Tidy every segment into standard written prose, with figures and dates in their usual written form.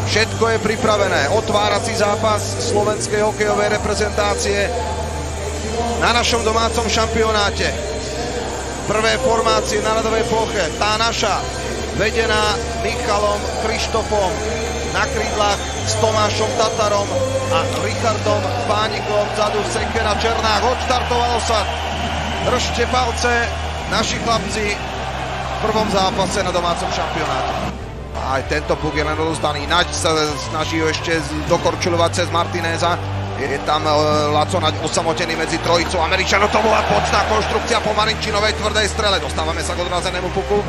Všetko je pripravené. Otvárací zápas slovenskej hokejovej reprezentácie na našom domácom šampionáte. Prvé formácie na ľadovej ploche. Tá naša, vedená Michalom Krištofom. Na krídlach s Tomášom Tatarom a Richardom Pánikom. Vzadu Sekera Černák. Odštartovalo sa. Držte palce, naši chlapci v prvom zápase na domácom šampionáte. Aj tento puk je len rozostaný. Naď sa snaží ho ešte dokorčulovať cez Martinéza. Je tam Laco Naď osamotený medzi trojicou Američanov. To bola počná konštrukcia po Marinčinovej tvrdej strele. Dostávame sa k odrazenému puku.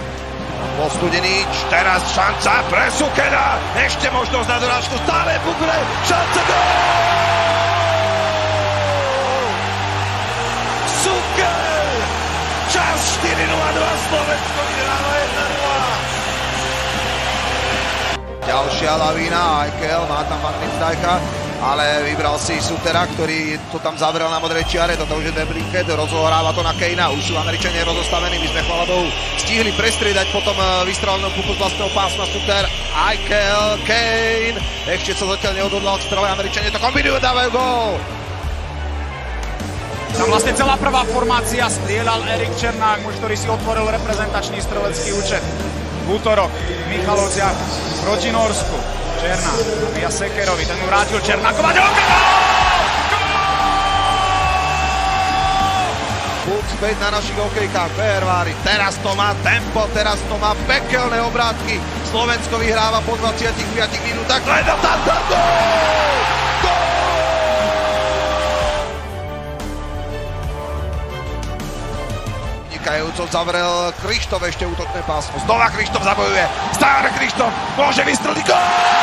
Postudenič, teraz šanca pre Sukena. Ešte možnosť na dorážku. Stále puk, šanca, gól! Suken! Čas 4:02, Slovensko vyhráva 1:0. Ďalšia lavína, Eichel, má tam Van Riemsdijka, ale vybral si Sutera, ktorý to tam zavrel na modrej čiare, toto už je DeBrincat, rozohráva to na Kanea, už sú Američania rozostavení, my sme chvála Bohu stihli prestriedať potom vystrelenou puku z vlastného pásma. Suter, Eichel, Kane, ešte sa zatiaľ neodhodlal k strele, Američania to kombinujú, dávajú gól. Tam vlastne celá prvá formácia strieľal Erik Černák, muž, ktorý si otvoril reprezentačný strelecký účet v útorok v Michalovciach proti Norsku. Černák nabíja Sekerovi, ten mu vrátil Černákova. Puk späť na našich hokejkách, Fehervári. Teraz to má tempo, teraz to má pekelné obrátky. Slovensko vyhráva po 25 minútach. Vynikajúco zavrel Krištof ešte útočné pásmo. Znova Krištof zabojuje. Stále Krištof môže vystreliť gól!